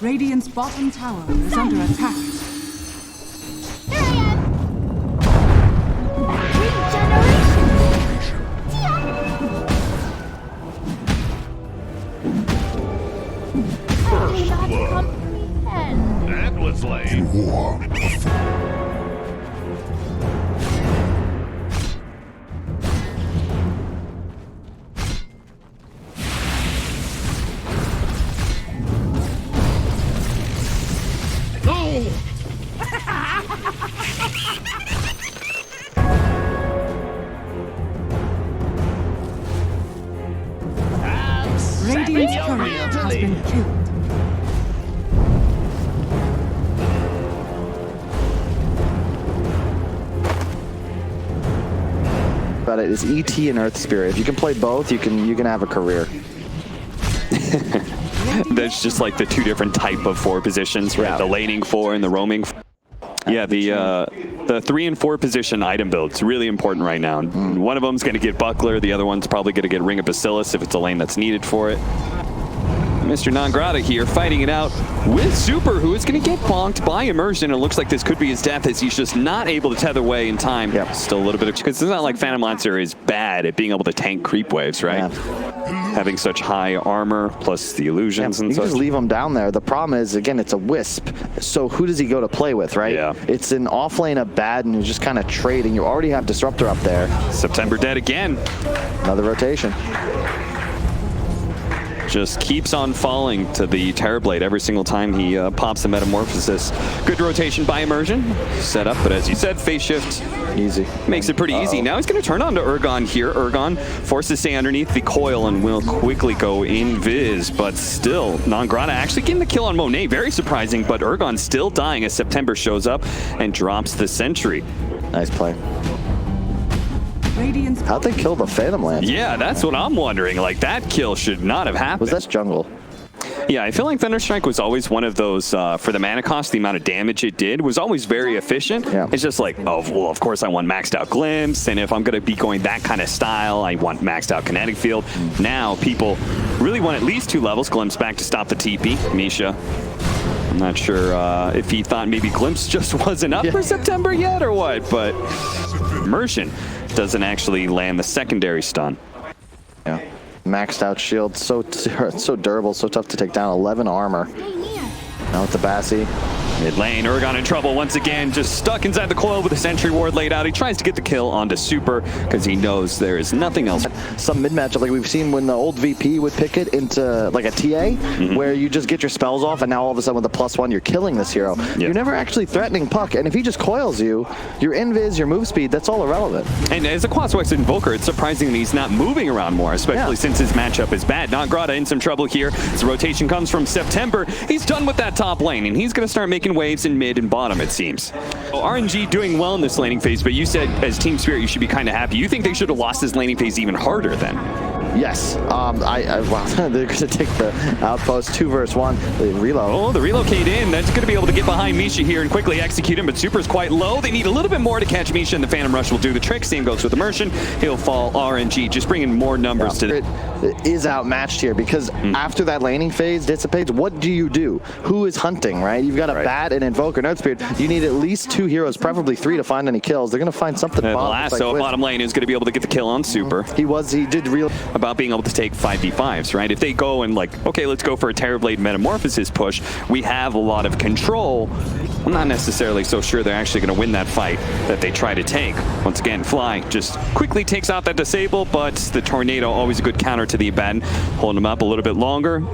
Radiant's bottom tower is under attack. Here I am! Regeneration! I cannot comprehend. That was late. Radiant's turret has been killed. About it is ET and Earth Spirit. If you can play both, you can have a career. There's just like the two different type of 4 positions, right? Yeah. The laning 4 and the roaming. Yeah, the 3 and 4 position item build's really important right now. One of them's going to get Buckler, the other one's probably going to get Ring of Bacillus if it's a lane that's needed for it. Mr. Non-Grata here fighting it out with Super, who is going to get bonked by Immersion. It looks like this could be his death as he's just not able to tether away in time. Yep. Still a little bit of, because it's not like Phantom Lancer is bad at being able to tank creep waves, right? Yeah. Having such high armor plus the illusions and you can such. just leave him down there. The problem is, again, it's a Wisp. So who does he go to play with, right? Yeah. It's an off lane of bad and you're just kind of trading. You already have Disruptor up there. September dead again. Another rotation. Just keeps on falling to the Terrorblade every single time he pops the Metamorphosis. Good rotation by Immersion. Set up, but as you said, phase shift. Easy. Makes it pretty easy. Now he's going to turn on to Urgon here. Urgon forced to stay underneath the coil and will quickly go invis, but still, Non-Grata actually getting the kill on Monet. Very surprising, but Urgon still dying as September shows up and drops the Sentry. Nice play. Radiant's How'd they kill the Phantom Lance? Yeah, that's what I'm wondering. Like, that kill should not have happened. Was that jungle? Yeah, I feel like Thunderstrike was always one of those, for the mana cost, the amount of damage it did was always very efficient. Yeah. It's just like, oh, well, of course I want maxed out Glimpse, and if I'm going to be going that kind of style, I want maxed out Kinetic Field. Now, people really want at least 2 levels. Glimpse back to stop the TP. Misha, I'm not sure if he thought maybe Glimpse just wasn't up for September yet or what, but Immersion doesn't actually land the secondary stun. Yeah. Maxed out shield, so durable, so tough to take down. 11 armor. Now with the Bassi. Mid lane, Urgon in trouble once again, just stuck inside the coil with a Sentry Ward laid out. He tries to get the kill onto Super because he knows there is nothing else. Some mid-matchup, like we've seen when the old VP would pick it into like a TA, where you just get your spells off, and now all of a sudden with the +1, you're killing this hero. You're never actually threatening Puck, and if he just coils you, your invis, your move speed, that's all irrelevant. And as a Quaswex Invoker, it's surprising that he's not moving around more, especially since his matchup is bad. Non-Grata in some trouble here. As the rotation comes from September, he's done with that top lane, and he's going to start making waves in mid and bottom, it seems. Well, RNG doing well in this laning phase, but you said as Team Spirit you should be kind of happy. You think they should have lost this laning phase even harder then? Yes. Wow, they're going to take the outpost 2 versus 1. They reload. Oh, the relocate in. That's going to be able to get behind Misha here and quickly execute him, but Super's quite low. They need a little bit more to catch Misha, and the Phantom Rush will do the trick. Same goes with Immersion. He'll fall RNG, just bringing more numbers to it is outmatched here because after that laning phase dissipates, what do you do? Who is hunting, right? You've got a Bat, an Invoker, Node Spirit. You need at least 2 heroes, preferably 3 to find any kills. They're going to find something. Lasso bottom lane is going to be able to get the kill on Super. He did real about being able to take 5v5s, right? If they go and like, okay, let's go for a Terrorblade Metamorphosis push, we have a lot of control. I'm not necessarily so sure they're actually going to win that fight that they try to take. Once again, Fly just quickly takes out that Disable, but the Tornado, always a good counter to the Abaddon, holding him up a little bit longer.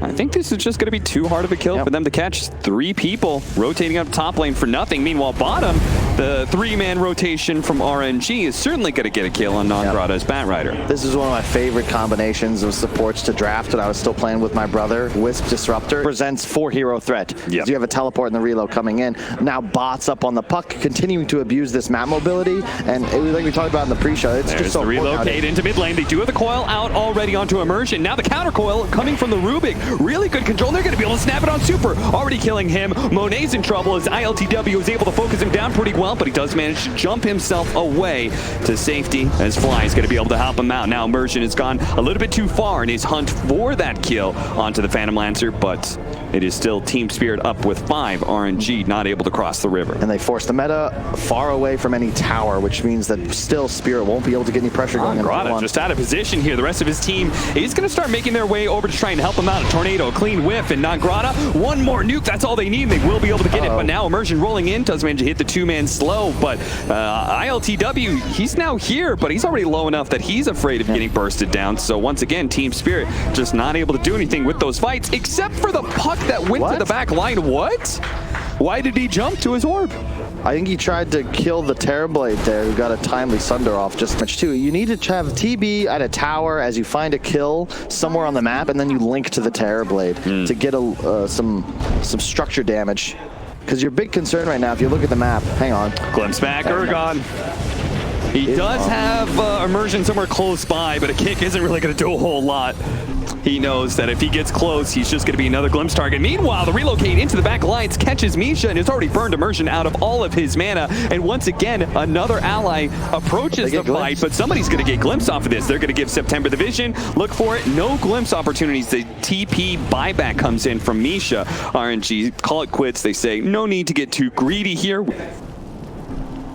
I think this is just going to be too hard of a kill for them to catch. 3 people rotating up top lane for nothing. Meanwhile, bottom, the 3-man rotation from RNG is certainly going to get a kill on Non-Grata's Batrider. This is one of my favorite combinations of supports to draft when I was still playing with my brother. Wisp Disruptor presents 4-hero threat. You have a teleport and the reload coming in. Now bots up on the Puck, continuing to abuse this map mobility, and it was like we talked about in the pre-show. It's just so the relocate into mid lane. They do have the coil out already onto Immersion. Now the counter coil coming from the Rubik. Really good control. They're going to be able to snap it on Super. Already killing him. Monet's in trouble as ILTW is able to focus him down pretty well, but he does manage to jump himself away to safety as Fly is going to be able to help him out. Now Immersion has gone a little bit too far in his hunt for that kill onto the Phantom Lancer, but it is still Team Spirit up with 5. RNG not able to cross the river. And they force the meta far away from any tower, which means that still Spirit won't be able to get any pressure going. Grata just out of position here. The rest of his team is going to start making their way over to try and help him out. A tornado, a clean whiff, and Grata, one more nuke. That's all they need. They will be able to get it. But now Immersion rolling in does manage to hit the 2-man slow. But ILTW, he's now here, but he's already low enough that he's afraid of getting bursted down. So once again, Team Spirit just not able to do anything with those fights, except for the puck that went to the back line. What? Why did he jump to his orb? I think he tried to kill the Terrorblade there, who got a timely Sunder off just much too. You need to have TB at a tower as you find a kill somewhere on the map, and then you link to the Terrorblade to get some structure damage. Because your big concern right now, if you look at the map, hang on. Glimpse back, Ergon. He does have Immersion somewhere close by, but a kick isn't really going to do a whole lot. He knows that if he gets close, he's just going to be another glimpse target. Meanwhile, the relocate into the back lines catches Misha and has already burned Immersion out of all of his mana. And once again, another ally approaches the fight, but somebody's going to get glimpse off of this. They're going to give September the vision. Look for it. No glimpse opportunities. The TP buyback comes in from Misha. RNG call it quits. They say no need to get too greedy here.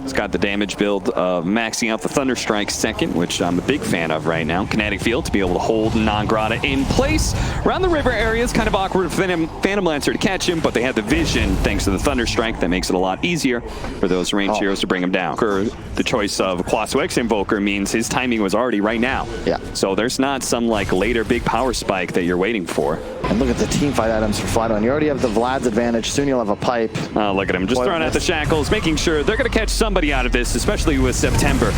It's got the damage build of maxing out the Thunderstrike second, which I'm a big fan of right now. Kinetic Field to be able to hold Non-Grata in place. Around the river area is kind of awkward for Phantom Lancer to catch him, but they have the vision thanks to the Thunderstrike that makes it a lot easier for those ranged heroes to bring him down. The choice of Quasu X Invoker means his timing was already right now. Yeah. So there's not some like later big power spike that you're waiting for. And look at the team fight items for Flydown. You already have the Vlad's advantage. Soon you'll have a pipe. Oh, look at him. Just throwing out the shackles, making sure they're going to catch somebody out of this, especially with September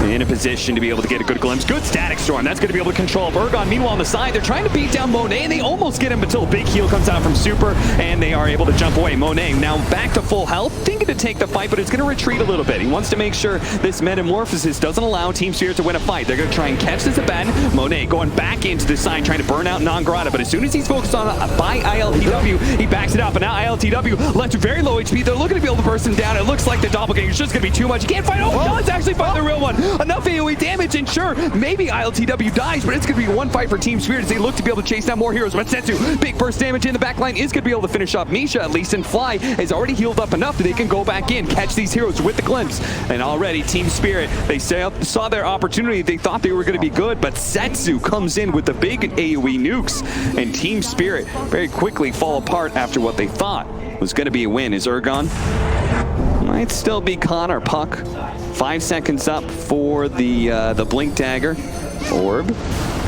in a position to be able to get a good glimpse. Good Static Storm. That's going to be able to control Ergon. Meanwhile, on the side, they're trying to beat down Monet, and they almost get him until a big heal comes out from Super, and they are able to jump away. Monet now back to full health, thinking to take the fight, but it's going to retreat a little bit. He wants to make sure this Metamorphosis doesn't allow Team Spirit to win a fight. They're going to try and catch this event. Monet going back into the side, trying to burn out Non-Grata, but as soon as he's focused on by ILTW, he backs it up, and now ILTW left very low HP. They're looking to be able to burst him down. It looks like the Doppelganger is just going to be too much. He can't fight. Oh, no, let's actually fight the real one. Enough AoE damage, and sure, maybe ILTW dies, but it's going to be one fight for Team Spirit as they look to be able to chase down more heroes. But Setsu, big burst damage in the back line, is going to be able to finish off Misha, at least, and Fly has already healed up enough that they can go back in, catch these heroes with the glimpse. And already, Team Spirit, they saw their opportunity. They thought they were going to be good, but Setsu comes in with the big AoE nukes, and Team Spirit very quickly fall apart after what they thought was going to be a win. Is Ergon might still be Connor Puck. 5 seconds up for the Blink Dagger. Orb.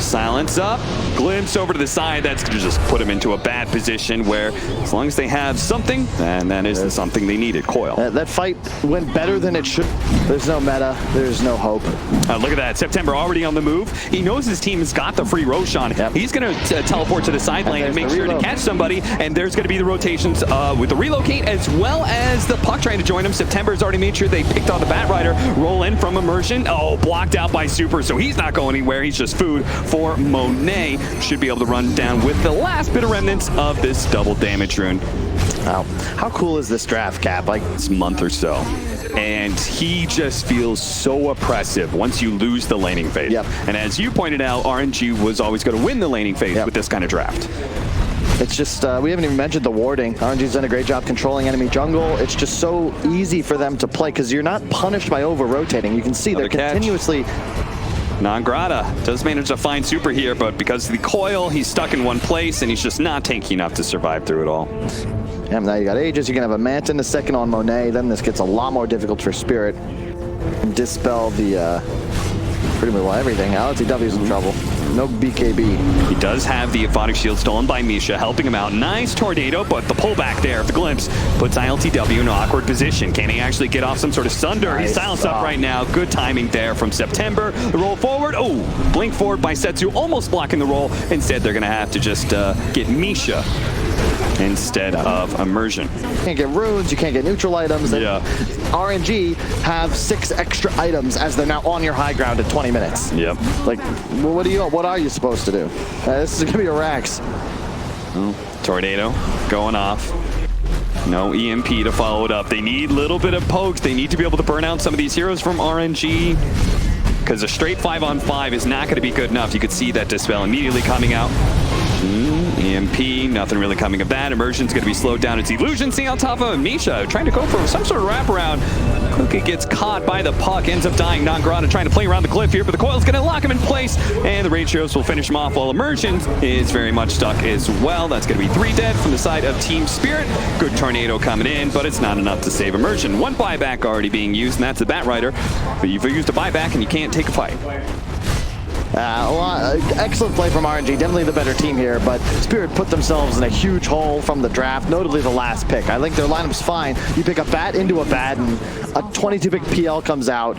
Silence up. Glimpse over to the side. That's going to just put him into a bad position where as long as they have something, and that is the something they needed. Coil. That fight went better than it should. There's no meta. There's no hope. Look at that. September already on the move. He knows his team has got the free Roshan. Yep. He's going to teleport to the side lane and make sure to catch somebody. And there's going to be the rotations with the relocate as well as the Puck trying to join him. September's already made sure they picked on the Bat Rider. Roll in from Immersion. Oh, blocked out by Super, so he's not going anywhere. He's just food for Monet. Should be able to run down with the last bit of remnants of this double damage rune. Wow. How cool is this draft, Cap? Like, it's a month or so. And he just feels so oppressive once you lose the laning phase. Yep. And as you pointed out, RNG was always going to win the laning phase with this kind of draft. It's just, we haven't even mentioned the warding. RNG's done a great job controlling enemy jungle. It's just so easy for them to play because you're not punished by over-rotating. You can see they're continuously... Non-Grata does manage to find Super here, but because of the coil, he's stuck in one place, and he's just not tanky enough to survive through it all. Yeah, now you got Aegis, you can have a Manta in a second on Monet, then this gets a lot more difficult for Spirit. And dispel the, pretty much everything. LTW's in trouble. No BKB. He does have the Aphotic Shield stolen by Misha, helping him out. Nice tornado, but the pullback there of the glimpse puts ILTW in an awkward position. Can he actually get off some sort of Sunder? Nice. He's silenced up right now. Good timing there from September. The roll forward. Oh, blink forward by Setsu, almost blocking the roll. Instead, they're going to have to just get Misha instead of Immersion. You can't get runes, you can't get neutral items. Yeah. RNG have 6 extra items as they're now on your high ground at 20 minutes. Yep. Like, well, what are you supposed to do? This is gonna be a Rax. Oh, tornado going off. No EMP to follow it up. They need a little bit of pokes. They need to be able to burn out some of these heroes from RNG. Because a straight 5-on-5 is not going to be good enough. You could see that Dispel immediately coming out. EMP, nothing really coming of that. Immersion's going to be slowed down. It's Illusion seeing on top of him. Misha trying to go for some sort of wraparound. Quickly gets caught by the puck, ends up dying. Non-Grata trying to play around the cliff here, but the coil's going to lock him in place, and the Ratios will finish him off while Immersion is very much stuck as well. That's going to be 3 dead from the side of Team Spirit. Good tornado coming in, but it's not enough to save Immersion. 1 buyback already being used, and that's the Bat Rider. But you've used a buyback, and you can't take a fight. Excellent play from RNG, definitely the better team here, but Spirit put themselves in a huge hole from the draft, notably the last pick. I think their lineup's fine. You pick a bat into a bat, and a 22-pick PL comes out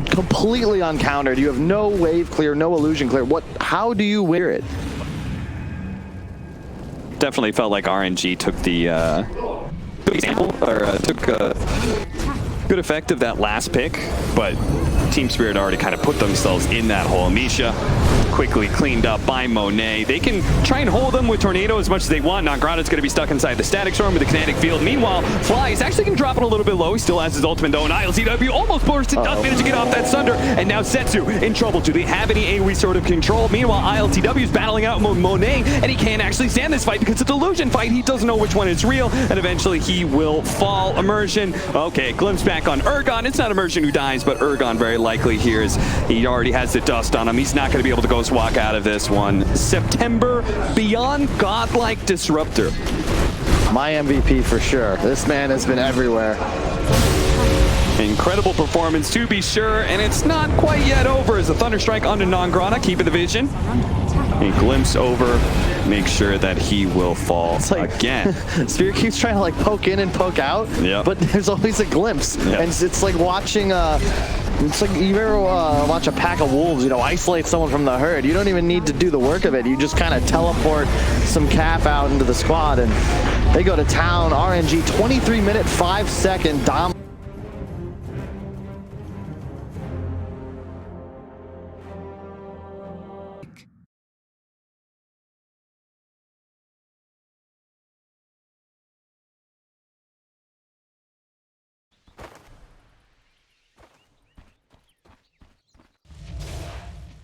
completely uncountered. You have no wave clear, no illusion clear. How do you wear it? Definitely felt like RNG took the example, or took good effect of that last pick, but Team Spirit already kind of put themselves in that hole. Misha quickly cleaned up by Monet. They can try and hold them with Tornado as much as they want. Non-Grata's going to be stuck inside the Static Storm with the Kinetic Field. Meanwhile, Fly is actually going to drop it a little bit low. He still has his ultimate though, and ILCW almost burst and does manage to get off that Sunder, and now Setsu in trouble. Do they have any AoE sort of control? Meanwhile, ILTW is battling out Monet, and he can't actually stand this fight because it's a delusion fight. He doesn't know which one is real, and eventually he will fall. Immersion, okay, glimpse back on Ergon. It's not Immersion who dies, but Ergon very likely here is he already has the dust on him. He's not going to be able to ghost walk out of this one. September beyond godlike disruptor. My MVP for sure. This man has been everywhere. Incredible performance to be sure, and it's not quite yet over as a Thunderstrike onto Non-Grata, keeping the vision. A glimpse over, make sure that he will fall again. Spirit keeps trying to like poke in and poke out, but there's always a glimpse. And it's like watching it's like you ever watch a pack of wolves, you know, isolate someone from the herd. You don't even need to do the work of it. You just kind of teleport some calf out into the squad, and they go to town. RNG 23-minute, 5-second dom.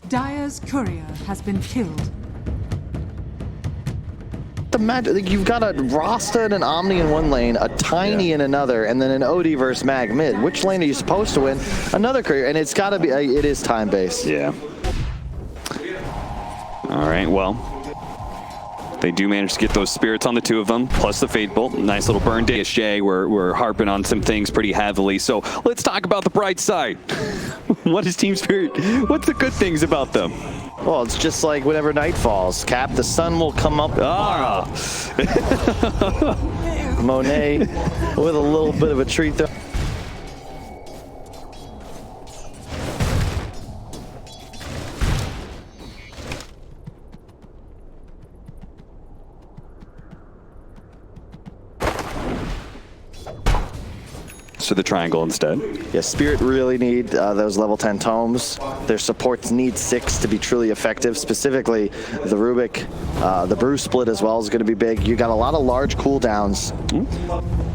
Dire's courier has been killed. The magic, like you've got a Rasta and an Omni in one lane, a Tiny in another, and then an OD versus Mag mid. Which lane are you supposed to win? Another courier, and it's got to be, it is time-based. Yeah. All right, well, they do manage to get those spirits on the 2 of them, plus the Fate Bolt. Nice little burn day. We're harping on some things pretty heavily, so let's talk about the bright side. What is Team Spirit? What's the good things about them? Well, it's just like whenever night falls, Cap, the sun will come up tomorrow. Monet with a little bit of a treat there. To the triangle instead. Yeah, Spirit really need those level 10 tomes. Their supports need 6 to be truly effective. Specifically, the Rubik, the Brew Split as well is going to be big. You got a lot of large cooldowns.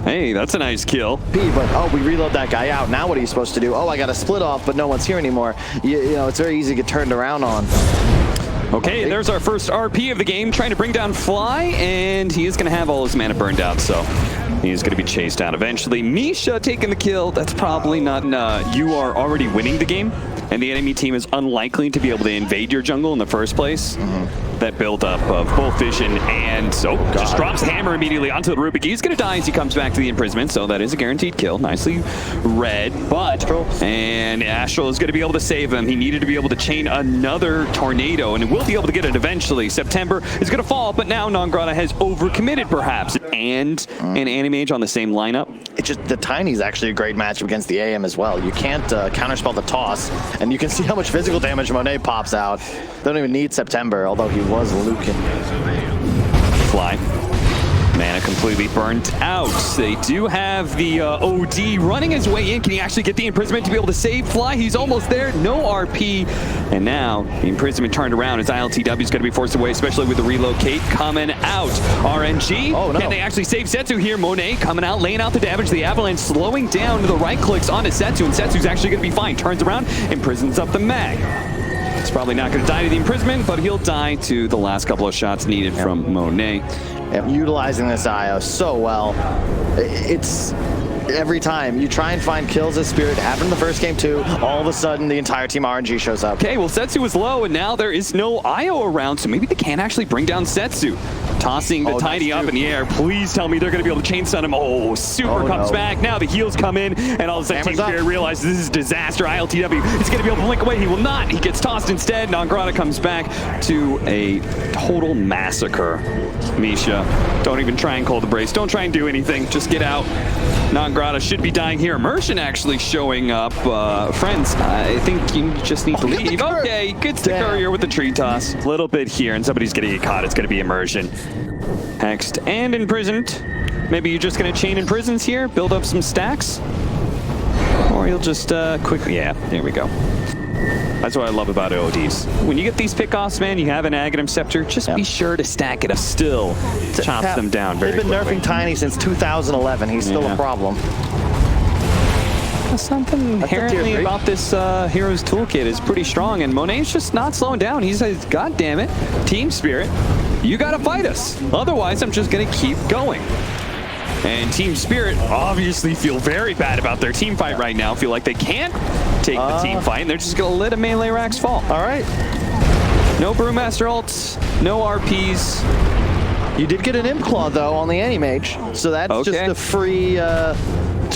Hey, that's a nice kill. But we reload that guy out. Now what are you supposed to do? Oh, I got a split off, but no one's here anymore. You know, it's very easy to get turned around on. Okay, there's our first RP of the game, trying to bring down Fly, and he is going to have all his mana burned out, so he's going to be chased out eventually. Misha taking the kill. That's probably not... you are already winning the game, and the enemy team is unlikely to be able to invade your jungle in the first place. That build-up of both vision and... just drops Hammer immediately onto the Rubik. He's going to die as he comes back to the imprisonment, so that is a guaranteed kill. Nicely read, but... And Astral is going to be able to save him. He needed to be able to chain another tornado, and will be able to get it eventually. September is going to fall, but now Non-Grata has overcommitted, perhaps. And an Animage on the same lineup. It's just the Tiny's actually a great matchup against the AM as well. You can't counterspell the toss, and you can see how much physical damage Monet pops out. They don't even need September, although he was Lucan. Fly. Mana completely burnt out. They do have the OD running his way in. Can he actually get the imprisonment to be able to save Fly? He's almost there. No RP. And now the imprisonment turned around as ILTW is going to be forced away, especially with the relocate coming out. RNG. Oh, no. Can they actually save Setsu here? Monet coming out, laying out the damage. The Avalanche slowing down to the right clicks onto Setsu, and Setsu's actually going to be fine. Turns around, imprisons up the Mag. It's probably not going to die to the imprisonment, but he'll die to the last couple of shots needed from Monet. Utilizing this IO so well. It's every time you try and find kills as Spirit, happened in the first game too, all of a sudden the entire team RNG shows up. Okay, well Setsu was low and now there is no IO around, so maybe they can't actually bring down Setsu. Tossing the Tidy up in the air. Please tell me they're going to be able to chain stun him. Oh, Super comes back. Now the heals come in, and all of a sudden Team Spirit realizes this is disaster. ILTW is going to be able to blink away. He will not. He gets tossed instead. Nangrata comes back to a total massacre. Misha, don't even try and call the brace. Don't try and do anything. Just get out. Nangrata should be dying here. Immersion actually showing up. Friends, I think you just need to leave. Okay, gets the courier with the tree toss. A little bit here, and somebody's going to get caught. It's going to be Immersion. Hexed and imprisoned. Maybe you're just going to chain imprisons here, build up some stacks. Or you'll just quickly... Yeah, there we go. That's what I love about ODs. When you get these pickoffs, man, you have an Aghanim Scepter, just be sure to stack it up. Still chops them down very quickly. They've been nerfing Tiny since 2011. He's still a problem. Something inherently about this hero's toolkit is pretty strong, and Monet's just not slowing down. He says, God damn it, Team Spirit, you gotta fight us. Otherwise, I'm just gonna keep going. And Team Spirit obviously feel very bad about their team fight right now. Feel like they can't take the team fight, and they're just gonna let a melee Rax fall. All right. No Brewmaster ults, no RPs. You did get an Imp Claw, though, on the Anti-Mage, so that's just a free...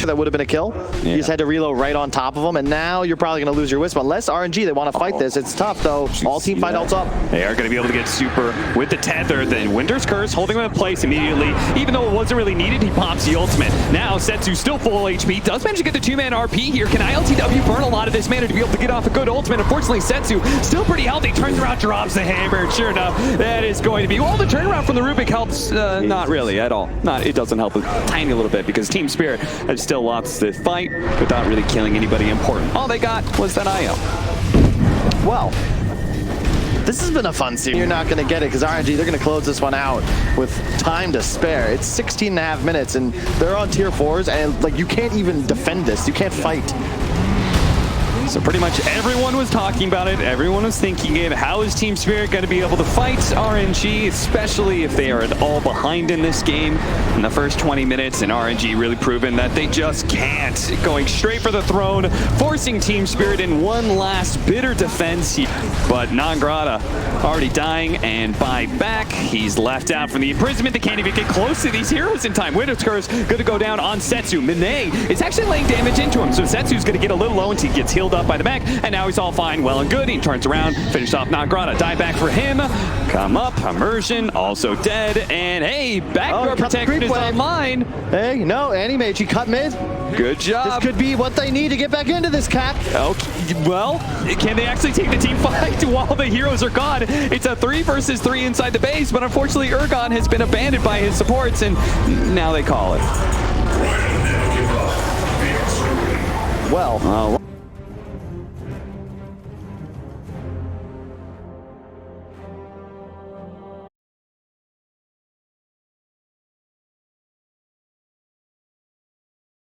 that would have been a kill. You just had to reload right on top of them, and now you're probably going to lose your Wisp. Unless RNG, they want to fight this. It's tough, though. All team fight ults up. They are going to be able to get Super with the Tether. Then Winter's Curse holding him in place immediately. Even though it wasn't really needed, he pops the ultimate. Now Setsu still full HP. Does manage to get the 2-man RP here. Can ILTW burn a lot of this mana to be able to get off a good ultimate? Unfortunately, Setsu still pretty healthy. Turns around, drops the hammer. Sure enough, that is going to be... Well, the turnaround from the Rubik helps not really at all. It doesn't help a tiny little bit because Team Spirit has still lost the fight without really killing anybody important. All they got was that IO. Well, this has been a fun series. You're not going to get it because RNG, they're going to close this one out with time to spare. It's 16 and a half minutes, and they're on tier 4s, and like you can't even defend this. You can't fight. So pretty much everyone was talking about it. Everyone was thinking it. How is Team Spirit going to be able to fight RNG, especially if they are at all behind in this game in the first 20 minutes, and RNG really proven that they just can't. Going straight for the throne, forcing Team Spirit in one last bitter defense. But Nangrata already dying, and by back, he's left out from the imprisonment. They can't even get close to these heroes in time. Winter's Curse going to go down on Setsu. Monet is actually laying damage into him, so Setsu's going to get a little low until he gets healed up by the back, and now he's all fine, well and good. He turns around, finished off Nangrata. Die back for him. Come up, Immersion, also dead, and hey, backdoor protection is online. Hey, no, Anti-Mage, he cut mid. Good job. This could be what they need to get back into this cap. Okay, well, can they actually take the team fight while the heroes are gone? It's a 3 versus 3 inside the base, but unfortunately Ergon has been abandoned by his supports, and now they call it. Well,